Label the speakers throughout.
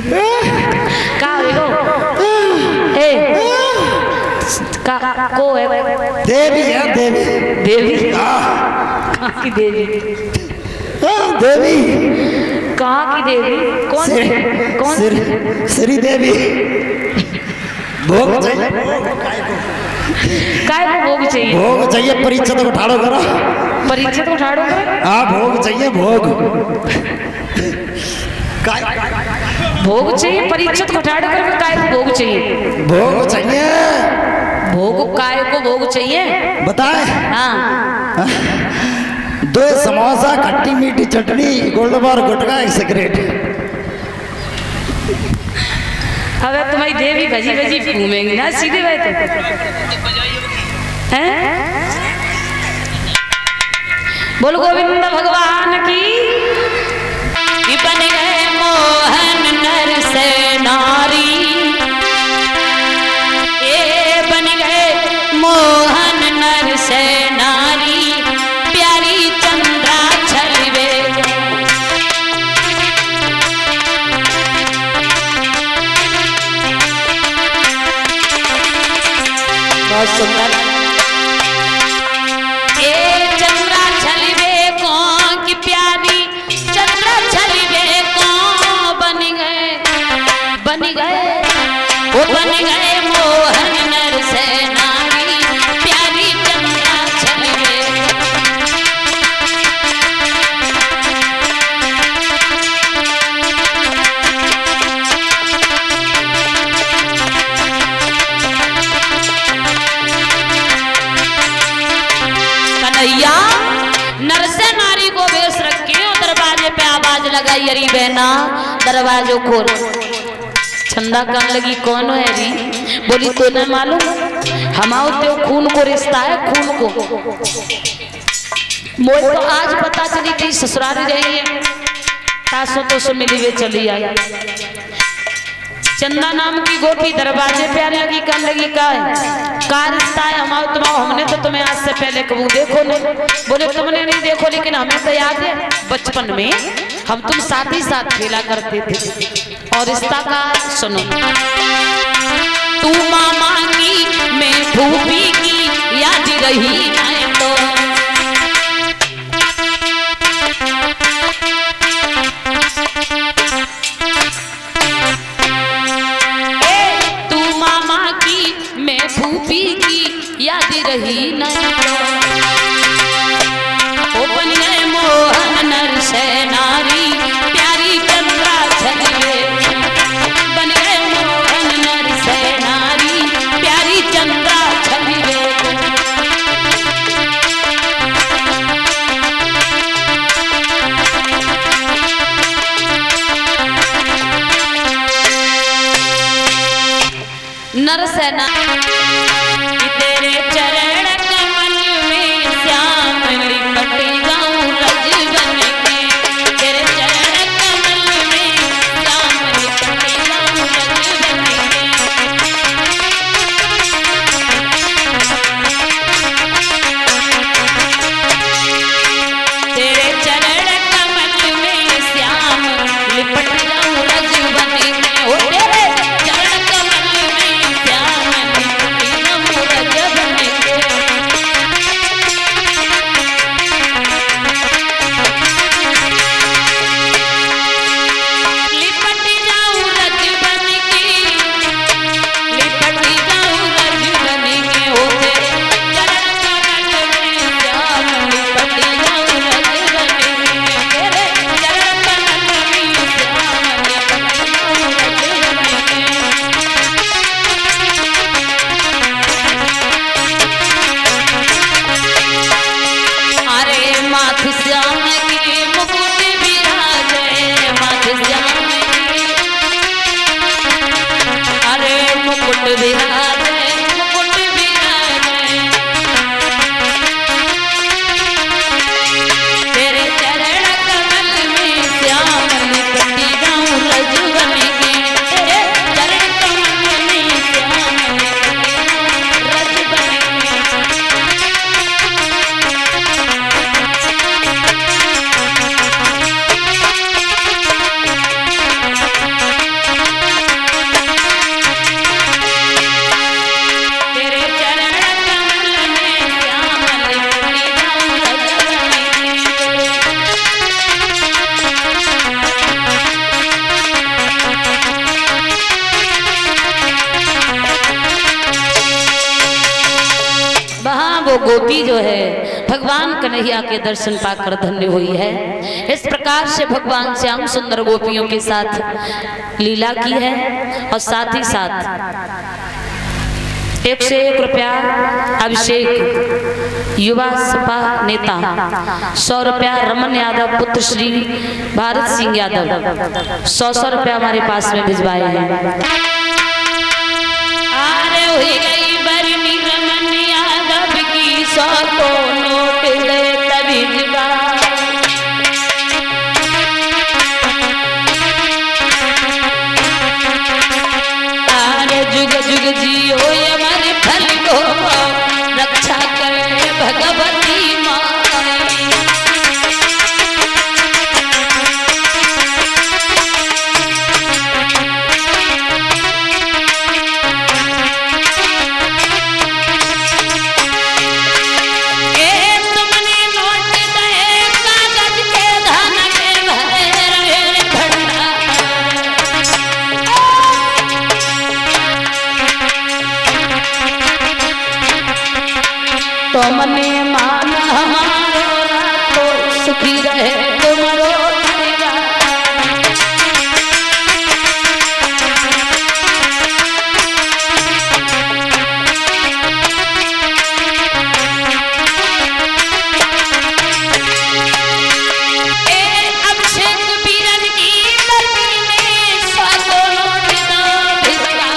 Speaker 1: का होइगो ए का को है
Speaker 2: देवी है देवी।
Speaker 1: देवी कहाँ की देवी?
Speaker 2: देवी
Speaker 1: कहाँ की देवी? कौन
Speaker 2: श्री देवी। भोग चाहिए
Speaker 1: काय को भोग चाहिए?
Speaker 2: भोग चाहिए। परीक्षा तो उठाड़ो करो।
Speaker 1: परीक्षा तो उठाड़ो करो।
Speaker 2: हाँ भोग चाहिए भोग।
Speaker 1: भोग चाहिए परीक्षा को उठाड़ो करो। काय को भोग चाहिए?
Speaker 2: भोग चाहिए।
Speaker 1: भोग काय को भोग चाहिए
Speaker 2: बताए?
Speaker 1: हाँ
Speaker 2: 2 समोसा खट्टी मीठी चटनी गोल्डबार गुटखा 1 सिगरेट।
Speaker 1: अगर तुम्हारी देवी भजी भजी घूमेंगी ना सीधे बात हैं। बोल गोविंद भगवान की। बन गए मोहन नर से नारी, ये बन गए मोहन नर से नारी, प्यारी चंद्रा छलवे। बहुत सुंदर। ये चंद्रा छलवे को की प्यारी चंद्रा छलवे को बन गए वो बन गए मोहन नर से नारी, प्यारी चंद्रा छलवे। कन्हैया नर से नारी को वेश रखे और दरवाजे पे आवाज लगाई, अरे बहना दरवाजो खोल। चंदा कहने लगी कौन है री? बोली तो न मालूम, हमाओ तो खून को रिश्ता है, खून को। मोल तो आज पता चली थी ससुराल रही है, सासों तो से मिली वे चली आई। चंदा नाम की गोपी दरवाजे पे आने लगी, कहने लगी का रिश्ता है हमारा तुम्हारा? हमने तो तुम्हें आज से पहले कबू देखो नहीं। बोले तुमने नहीं देखो, लेकिन हमें तो याद है बचपन में हम तुम साथ ही साथ खेला करते थे। और रिश्ता का सुनो, तू मामा की मैं फूफी की याद रही है तो। फूफी की याद रही नहीं तो। बन गए मोहन नर से नारी, प्यारी चंद्रा छलवे। बन गए मोहन नर से नारी, प्यारी चंद्रा छलवे। नर से नारी तेरे चरण कमल में श्याम लिपट जाऊं रज बन के। तेरे चरण कमल में श्याम लिपट जाऊं रज बन के। तेरे चरण कमल में श्याम लिपट जाऊं रज बन के। ओ तेरे चरण कमल में श्याम लिपट जाऊं रज बन के। लिपट जाऊं रज बन के, लिपट जाऊं रज बन के। ओ तेरे चरण कमल में श्याम लिपट जाऊं रज बन के। तेरे चरण कमल में श्याम लिपट जाऊं रज बन के। अरे माथ श्याम की मुकुट विराजे, माथ श्याम की। अरे मुकुट विराजे, मुकुट विराजे। तेरे चरण कमल में श्याम लिपट जाऊं रज बन के। तेरे चरण कमल में श्याम लिपट जाऊं रज बन के। वो गोपी जो है भगवान कन्हैया के दर्शन पाकर धन्य हुई है। इस प्रकार से भगवान श्याम सुंदर गोपियों के साथ लीला की है। और साथ ही साथ 101 रुपया अभिषेक युवा सपा नेता, 100 रुपया रमन यादव पुत्र श्री भारत सिंह यादव, 100 रुपया हमारे पास में भिजवाए हैं। अरे हुई गई बरनी रमन यादव की 100 को नोट दे तभी भिजवा। अरे जुग जुग जियो अमर फल को रक्षा करे भगवती माई। तुमने मान हमारो राखो सुखी रहे तुम्हारो परिवार। अभिषेक बीरन की बरनी में 100 को नोट दो भिजवा।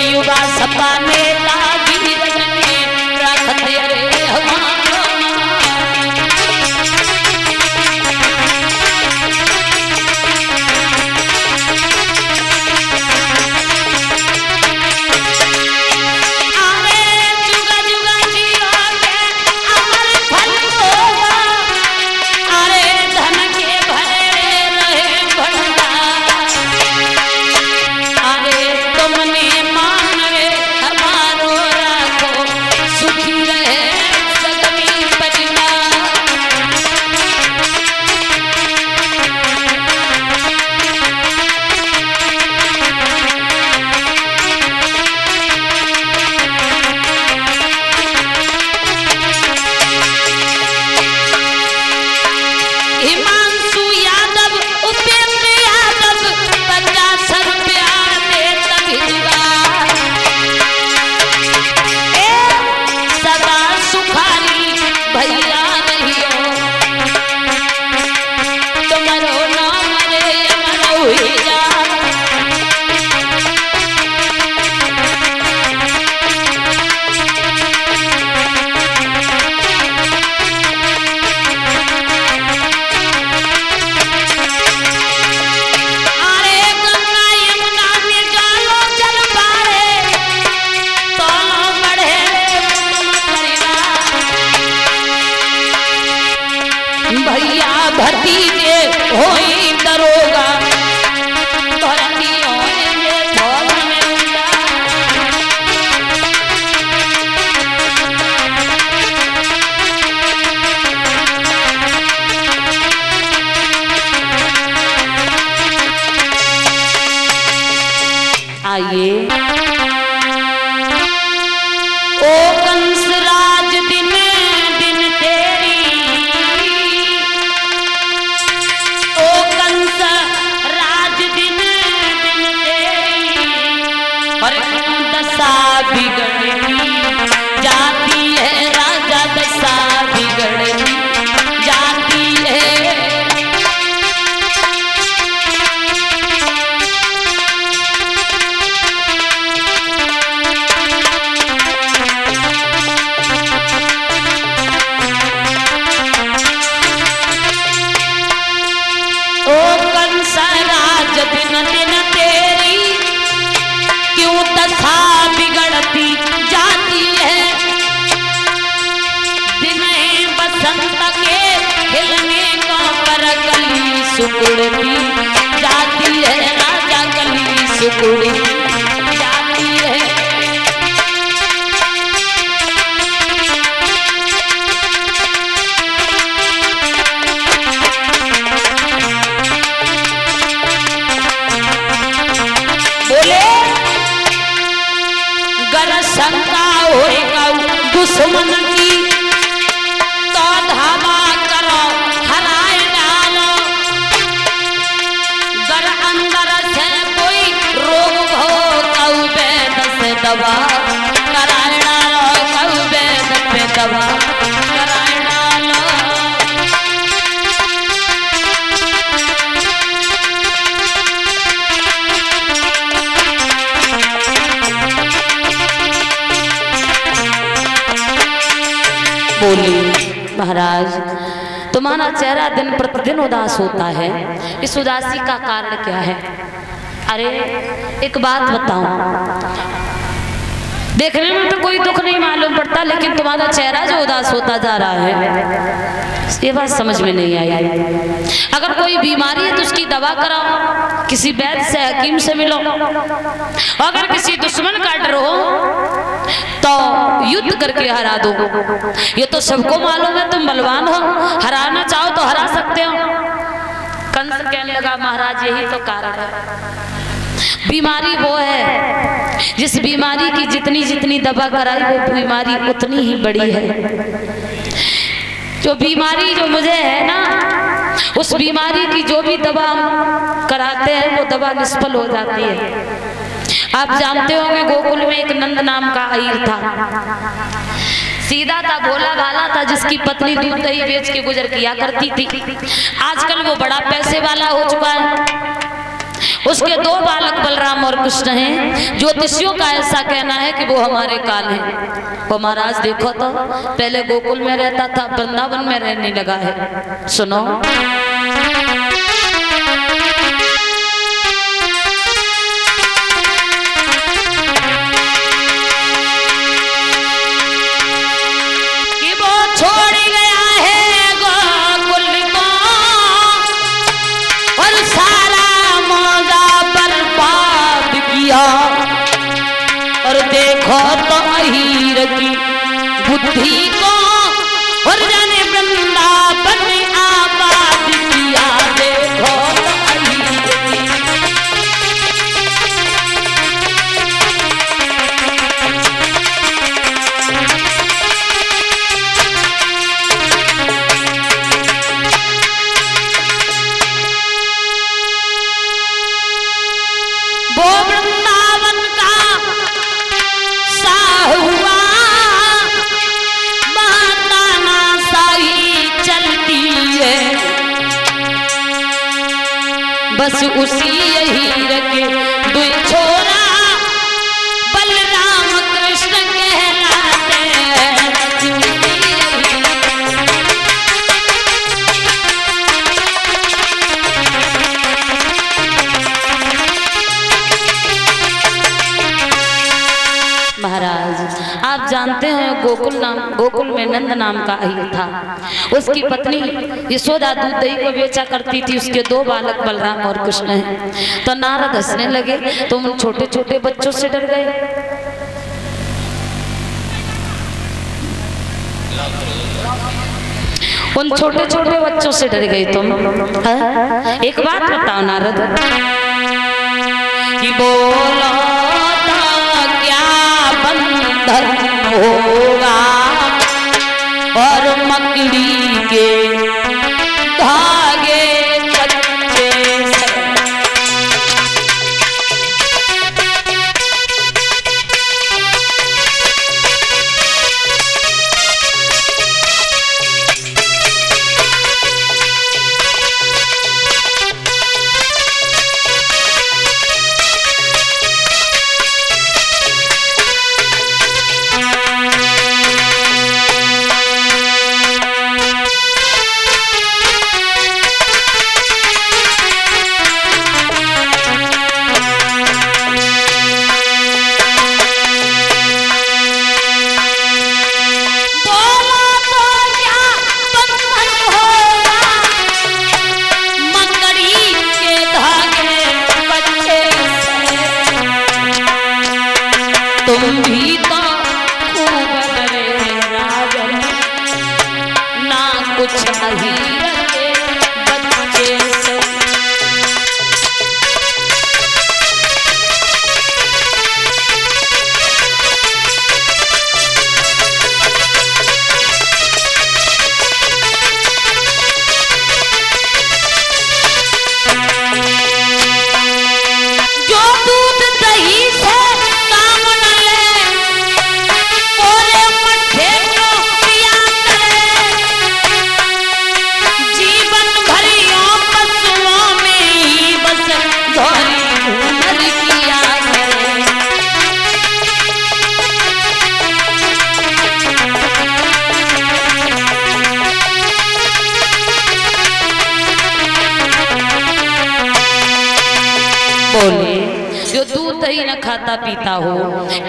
Speaker 1: युवा सपा नेता वीरन ने रखते रे हमारो। अरे जुगा जुगा जियो के अमर फल होगा। अरे धन के भरे रहे भंडार। अरे तुमने मान रे हमारो राखो सुखी रहे सगली परिवार। हिमांशु यादव उपेंद्र यादव 50 रुपया दे तभी भिजवा। सदा सुखारी भैया रहियो तुम्हारो नाम रे अमर हुई जा। अरे गंगा यमुना में जालो चल पारे तोलो बढ़े तुम परिवार। भैया भतीजे होई दरोगा भरती होएंगे फौज में उनका। आइए ओ कंस राज दिन दिन तेरी। ओ कंस राज दिन दिन तेरी। और दशा बिगड़ती जाती है राजा दशा बिगड़ती जाती है। ओ कंस राज दिन दिन तेरी क्यों दशा बिगड़ती जाती है। दिन बसंत के खिलने को पर गली सुकुड़ती जाती है राजा गली सुकुड़ती जाती है। दुश्मन की तो धावा करो हराए डालो, गर अंदर से कोई रोग हो कऊ वेद से दवा कराए डालो, कऊ वेद पे दवा कराए डालो। बोली महाराज तुम्हारा चेहरा दिन प्रतिदिन उदास होता है, इस उदासी का कारण क्या है? अरे एक बात बताऊं, देखने में तो कोई दुख नहीं मालूम पड़ता, लेकिन तुम्हारा चेहरा जो उदास होता जा रहा है ये बात समझ में नहीं आई। अगर कोई बीमारी है तो उसकी दवा कराओ, किसी वैद्य से हकीम से मिलो। अगर किसी दुश्मन का डर हो तो युद्ध करके हरा दो। ये तो सबको मालूम है तुम बलवान हो, हराना चाहो तो हरा सकते हो। कंस कहने लगा महाराज यही तो कारण है। बीमारी वो है जिस बीमारी की जितनी जितनी दवा कराई वो बीमारी उतनी ही बड़ी है। जो बीमारी जो मुझे है ना, उस बीमारी की जो भी दवा कराते हैं वो दवा निष्फल हो जाती है। आप जानते होंगे गोकुल में एक नंद नाम का अहीर था, सीधा था, भोला भाला था, जिसकी पत्नी दूध दही बेच के गुजर किया करती थी। आजकल वो बड़ा पैसे वाला हो चुका है। उसके दो बालक बलराम और कृष्ण हैं। ज्योतिषियों का ऐसा कहना है कि वो हमारे काल हैं। वो महाराज देखो तो पहले गोकुल में रहता था, वृंदावन में रहने लगा है। सुनो कि वो छोड़ गया है गोकुल को और सारा और देखो तो अहीर की बुद्धि को और जाने वृंदावन में आबाद किया। देखो तो अहीर की वो वृंदावन का साहुआ माताना साही चलती है, बस उसी यही रखे दुई छोरा बलराम कृष्ण कहलाते हैं। महाराज आप जानते हैं गोकुल में नंद नाम का अहीर था। उसकी पत्नी यशोदा दूध दही को बेचा करती थी। उसके दो बालक बलराम और कृष्ण हैं। तो नारद हंसने लगे, तुम छोटे छोटे बच्चों से डर गए। उन छोटे छोटे बच्चों से डर गई तुम? एक बात बताओ नारद, कि बोलो बंधन होगा और मकड़ी के धागे कच्चे से। बोले जो दूध दही न खाता पीता हो,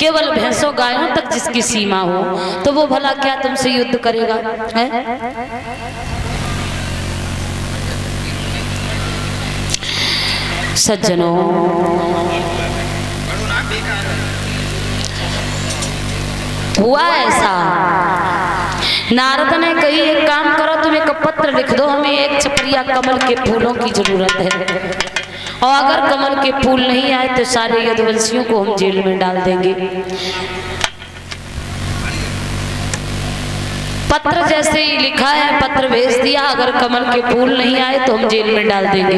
Speaker 1: केवल भैंसों गायों तक जिसकी सीमा हो, तो वो भला क्या तुमसे युद्ध करेगा? है? सज्जनों, हुआ ऐसा, नारद ने कही एक काम करो, तुम एक पत्र लिख दो, हमें एक छपरिया कमल के फूलों की जरूरत है, और अगर कमल के फूल नहीं आए तो सारे यदुवंशियों को हम जेल में डाल देंगे। पत्र जैसे ही लिखा है, पत्र भेज दिया, अगर कमल के फूल नहीं आए तो हम जेल में डाल देंगे।